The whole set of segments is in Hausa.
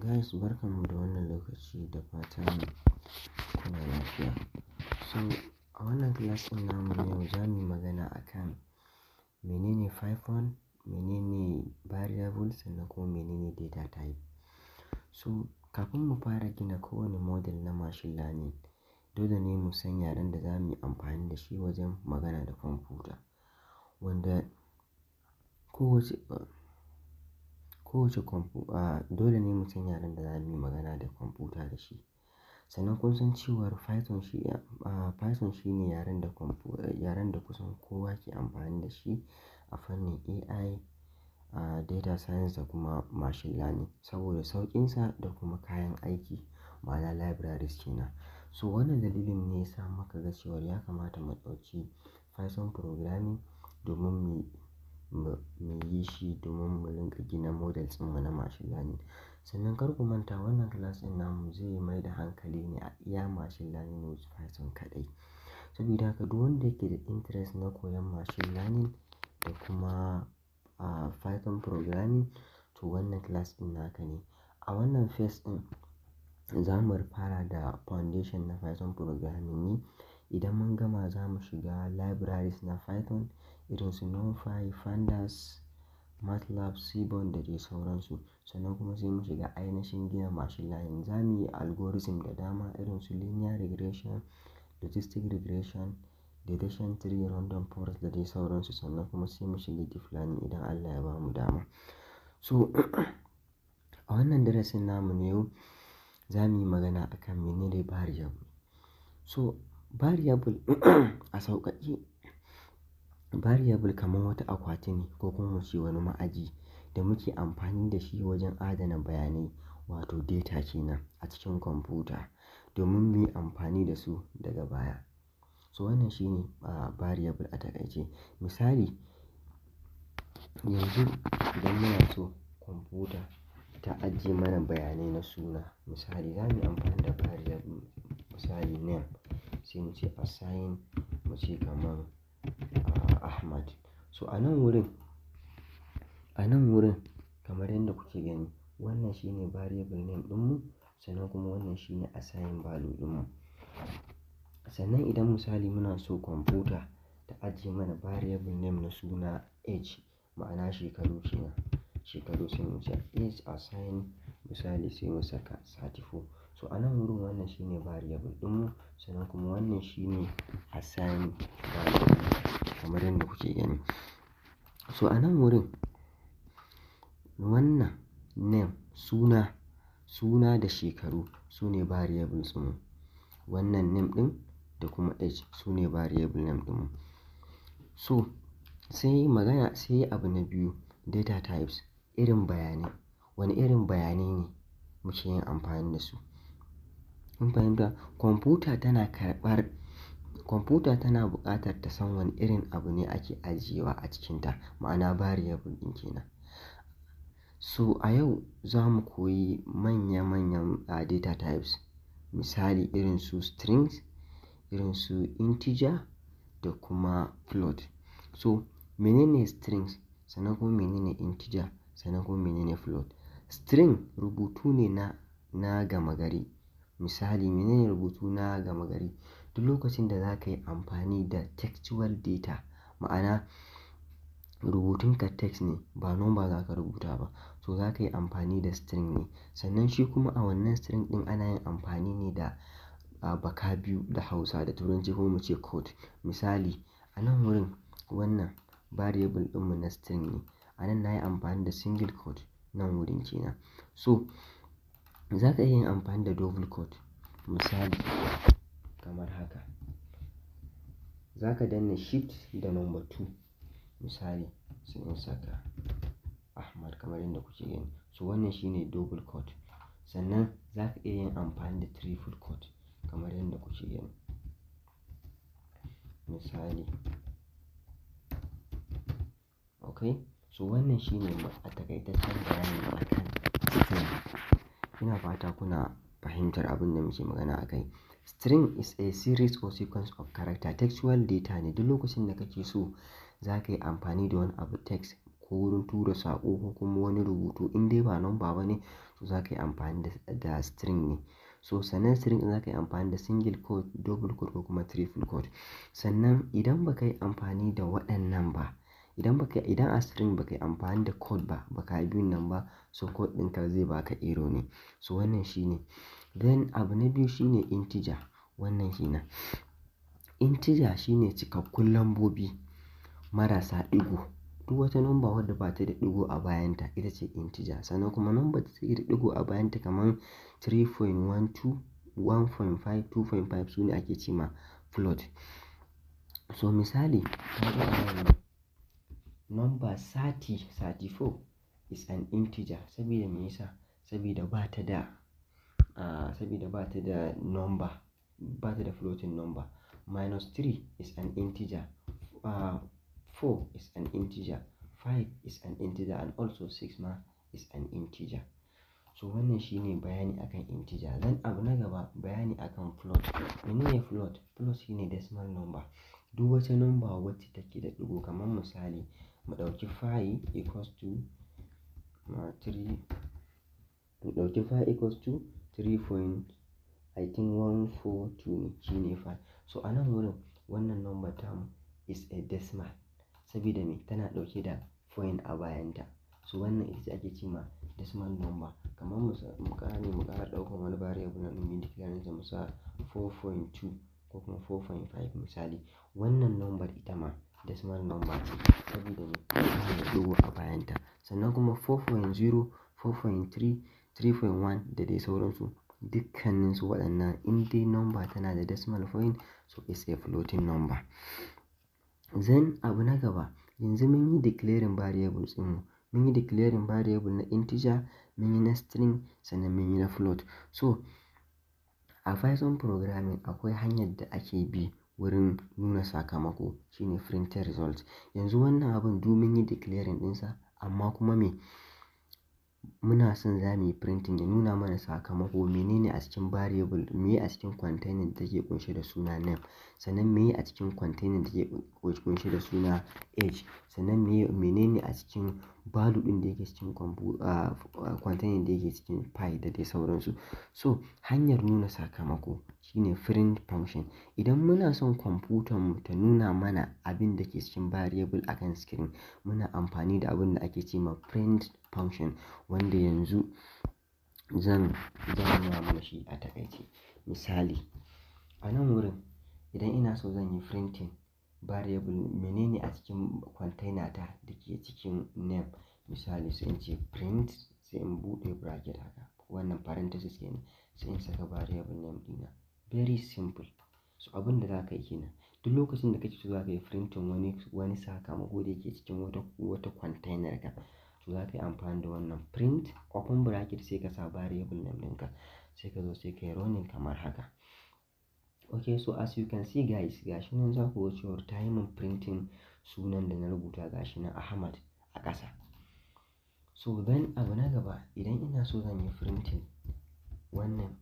Guys, barkanmu da wannan lokaci da fatan kuna lafiya. So, a wannan class ɗin namu na yau za mu yi magana akan menene Python, menene variable sannan kuma menene data type. So, kafin mu fara gina kowane model na machine learning, dole ne mu san yaren da za mu yi amfani da shi wajen magana da kwamfuta. Wanda dole ne mu san yaren da za mu yi magana da kwamfuta da shi. Sannan kun san cewar Python shine yaren da kusan kowa ke amfani da shi a fannin AI, data science da kuma machine learning saboda sauƙinsa da kuma kayan aiki ma'ana libraries kenan. So wannan dalilin ne ya sa muka ga cewar ya kamata mu ɗauki Python programming domin mu yi shi domin mu rinƙa gina models ɗinmu na machine learning. Sannan kar ku manta wannan class ɗin namu zai mai da hankali ne a iya machine learning with Python kaɗai. Saboda haka duk wanda yake da interest na koyon machine learning da kuma Python programming to wannan class ɗin naka ne. A wannan phase ɗin za mu fara da foundation na Python programming ne. Idan mun gama za mu shiga libraries na Python irin su NumPy, Pandas, MATLAB, Seaborn da dai sauransu. Sannan kuma sai mu shiga ainihin gina machine learning. Za mu yi algorithm da dama irin su linear regression, logistic regression, decision tree, random forest da dai sauransu. Sannan kuma sai mu shiga deep learning idan Allah ya bamu dama. So a wannan darasin namu na yau za mu yi magana akan menene variable. So variable a sauƙaƙe, variable kamar wata akwati ne ko kuma mu ce wani ma'aji da muke amfani da shi wajen adana bayanai wato data kenan a cikin kwamfuta domin mu yi amfani da su daga baya. So wannan shine variable a taƙaice. Misali, yanzu idan muna so kwamfuta ta ajiye mana bayanai na suna, misali za mu yi amfani da variable misali name sai mu ce assign mu ce kamar Ahmad. So a nan wurin kamar yadda kuke gani wannan shine variable name ɗinmu sannan kuma wannan shine assign value ɗinmu. Sannan idan misali muna so kwamfuta ta ajiye mana variable name na suna age ma'ana shekaru kenan. Shekaru sai mu ce age assign misali sai mu saka 34. So a nan wurin wannan shine variable ɗinmu sannan kuma wannan shine assign value kamar yadda kuke gani. So a nan wurin wannan name suna da shekaru sune variables ɗinmu. Wannan name ɗin da kuma age sune variable name ɗinmu. So sai abu na biyu data types, irin bayanai. Wane irin bayanai ne muke yin amfani da su? Kun fahimta? Kwamfuta tana buƙatar ta san wane irin abu ne ake ajiyewa a cikinta ma'ana variable ɗin kenan. So a yau za mu koyi manya-manyan data types misali irin su strings, irin su integer da kuma float. So menene strings sannan kuma menene integer sannan kuma menene float? String rubutu ne na gama gari. Misali menene rubutu na gama gari? Duk lokacin da za ka yi amfani da textual data ma'ana rubutunka text ne ba number za ka rubuta ba. So za ka yi amfani da string ne. Sannan shi kuma a wannan string ɗin ana yin amfani ne da baka biyu da Hausa da Turanci ko mu ce code. Misali a nan wurin wannan variable ɗinmu na string ne. A nan na yi amfani da single quote nan wurin kenan. So za ka iya yin amfani da double quote misali kamar haka. Za ka danna shift da number 2 misali sai in saka Ahmad kamar yadda kuke gani. So wannan shine double quote. Sannan za ka iya yin amfani da triple quote kamar yadda kuke gani. Misali. Okay? So wannan shine a taƙaitaccen bayani akan string. Ina fata kuna fahimtar abin da muke magana a kai. String is a series or sequence of character. Textual data ne. Duk lokacin da kake so za ka yi amfani da wani abu text ko wurin tura saƙo ko kuma wani rubutu in dai ba number ba ne to za ka yi amfani da string ne. So sannan string ɗin za ka yi amfani da single quote, double quote ko kuma triple quote. Sannan idan ba ka yi amfani da waɗannan ba, idan a string ba ka yi amfani da quote ba, ba ka yi biyun nan ba, so quote ɗinka zai baka error ne. So wannan shi ne. Then abu na biyu shi ne integer. Wannan shi ne. Integer shi ne cikakkun lambobi marasa ɗigo. Duk wata number wadda ba ta da ɗigo a bayanta ita ce integer. Sannan kuma number da take da ɗigo a bayanta kamar 3.12, 1.5, 2.5 su ne ake ce ma float. So misali, number 30, 34 is an integer. Saboda me yasa? Saboda ba ta da number, ba ta da floating number. -3 is an integer. 4 is an integer. 5 is an integer and also 6 ma is an integer. So wannan shi ne bayani akan integer. Then abu na gaba bayani akan float. Menene float? Float shi ne decimal number. Duk wata number wacce take da ɗigo kamar misali mu ɗauki 5 equals to 3. Mu ɗauki 5 equals to 3.142 ne, shi ne 5. So a nan wurin wannan number term is a decimal. Saboda me? Tana ɗauke da point a bayanta. So wannan ita ake ce ma decimal number. Kamar mu ƙara ɗaukan wani variable na ɗin declare sa mu sa 4.2 ko kuma 4.5 misali. Wannan number ita ma decimal number ce saboda me? Tana da ɗigo a bayanta. Sannan kuma 4.0, 4.3, 3.1 da dai sauransu. Dukkaninsu waɗannan in dai number tana da decimal point so it's a floating number. Then abu na gaba, yanzu mun yi declaring variables ɗinmu. Mun yi declaring variable na integer, mun yi na string, sannan mun yi na float. So a Python programming akwai hanyar da ake bi wurin nuna sakamako, shine printed result. Yanzu wannan abun duk mun yi declaring ɗinsa amma kuma me? Muna son za mu yi printing ya nuna mana sakamako. Menene a cikin variable, meye a cikin container da take ƙunshe da suna name, sannan meye a cikin container da take ƙunshe da suna age, sannan menene a cikin value ɗin da yake cikin container da yake cikin file da dai sauransu. So hanyar nuna sakamako shine print function. Idan muna son kwamfutar mu ta nuna mana abin da ke cikin variable akan screen, muna amfani da abin da ake ce ma print function, wanda yanzu zan nuna mana shi a taƙaice. Misali, a nan wurin idan ina so zan yi printing variable menene a cikin container ta da ke cikin name, misali sai in ce print, sai in buɗe bracket haka, wannan parenthesis kenan, sai in saka variable name ɗina. Very simple. So abin da za ka yi kenan duk lokacin da kake so za ka yi printing wani sakamako da yake cikin wata container ka, to za ka yi amfani da wannan print open bracket sai ka sa variable name ɗinka, sai ka zo sai ka yi running kamar haka. Okay, so as you can see guys, gashi nan za ku ga cewar ta yi min printing sunan da na rubuta gashi nan Ahmad a ƙasa. So then abu na gaba, idan ina so zan yi printing wannan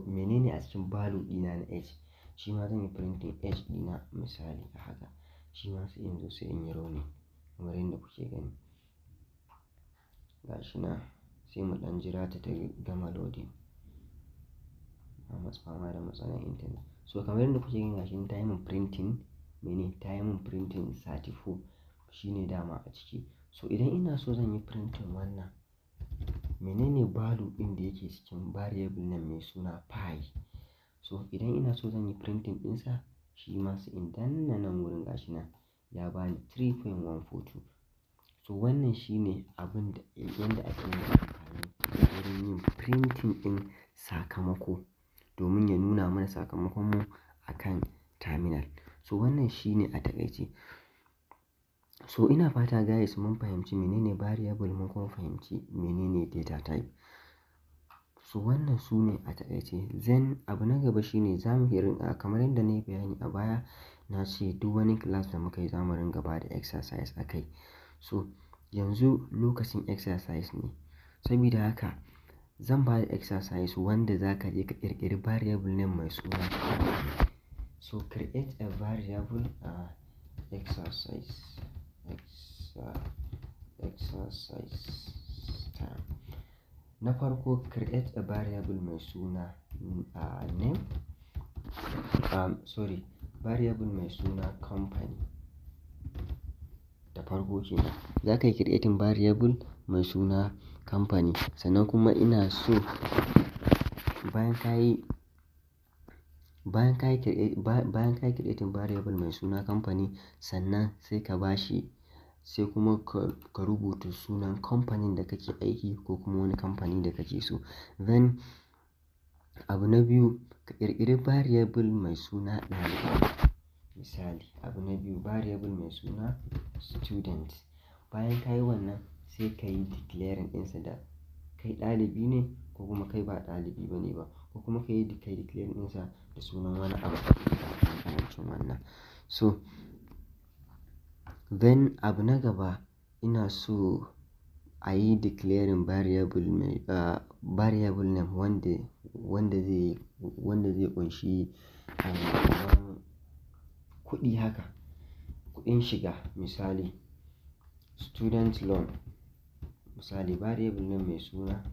menene a cikin value ɗina na age, shi ma zan yi printing age ɗina misali a haka. Shi ma sai in zo sai in yi running kamar yadda kuke gani. Gashi nan sai mu ɗan jira ta gama loading. Masu fama da matsalar internet. So kamar yadda kuke gani gashi nan ta yi min printing ta yi min printing 34 shine dama a ciki. So idan ina so zan yi printing wannan menene value ɗin da yake cikin variable nan mai suna pi. So idan ina so zan yi printing ɗinsa, shi ma sai in danna nan wurin gashi nan ya bani 3.142. So wannan shine abin da yanda ake yin amfani wurin yin printing ɗin sakamako domin ya nuna mana sakamakon mu akan terminal. So wannan shine a taƙaice. So ina fata guys mun fahimci menene variable, mun kuma fahimci menene data type. So wannan su ne a taƙaice. Then abu na gaba shine za mu rinƙa kamar yadda na yi bayani a baya, na ce duk wani class da muka yi za mu rinƙa ba da exercise a kai. So yanzu lokacin exercise ne. Saboda haka zan ba da exercise wanda za ka je ka ƙirƙiri variable name mai suna pi. So create a variable exercise. exercise time. Na farko, create a variable mai suna name, variable mai suna company. Da farko kenan za ka yi creating variable mai suna company, sannan kuma ina so bayan ka yi creating variable mai suna company, sannan sai kuma ka rubuta sunan kamfanin da kake aiki ko kuma wani kamfani da kake so. Then abu na biyu, ka ƙirƙiri variable mai suna ɗalibai. Misali, abu na biyu variable mai suna student. Bayan ka yi wannan sai ka yi declaring ɗinsa da kai ɗalibi ne ko kuma kai ba ɗalibi ba ne ba, ko kuma ka yi declaring ɗinsa da sunan wani abu makamancin wannan. So then abu na gaba, ina so a yi declaring variable name wanda zai ƙunshi kamar kuɗi haka, kuɗin shiga. Misali student loan, misali variable name mai suna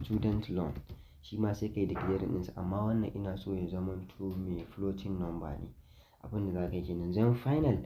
student loan, shi ma sai ka yi declaring ɗinsa, amma wannan ina so ya zamanto mai floating number ne. Abin da za ka yi kenan. Then final,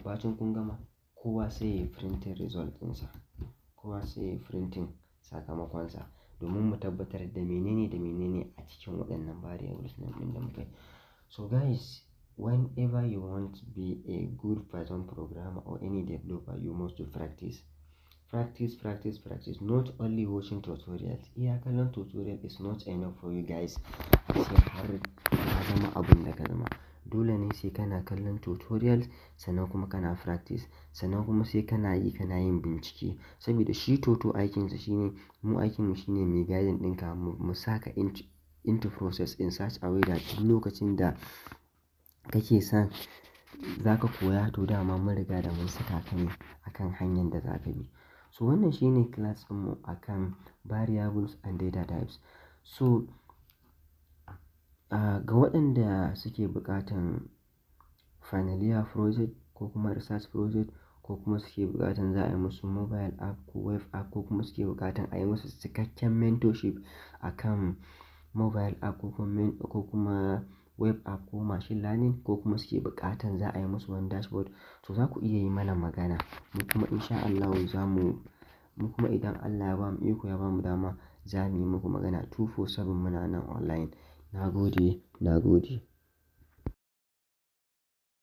bacin kun gama, kowa sai ya yi printing result ɗinsa, kowa sai ya yi printing sakamakonsa domin mu tabbatar da menene a cikin waɗannan variables ɗin da muka yi. So guys, whenever you want to be a good Python programmer or any developer, you must do practice. Not only watching tutorials. Iya kallon tutorial is not enough for you guys. Sai har ka zama abin da ka zama. Dole ne sai kana kallon tutorials, sannan kuma kana practice, sannan kuma sai kana yin bincike. Saboda shi aikinsa shine, aikinmu shine mai guiding ɗinka, mu saka into process in such a way that duk lokacin da kake son za ka koya, to dama mun riga da mun saka ka ne akan hanyar da za ka bi. So wannan shine class ɗinmu akan variables and data types. So ga waɗanda suke buƙatan final year project ko kuma research project, ko kuma suke buƙatan za a yi musu mobile app ko web app, ko kuma suke buƙatan a yi musu cikakken mentorship akan mobile app ko kuma web app ko machine learning, ko kuma suke buƙatan za a yi musu wani dashboard, to za ku iya yi mana magana. Mu kuma insha Allah idan Allah ya bamu iko, ya bamu dama, za mu yi muku magana 247. Muna nan online. Na gode.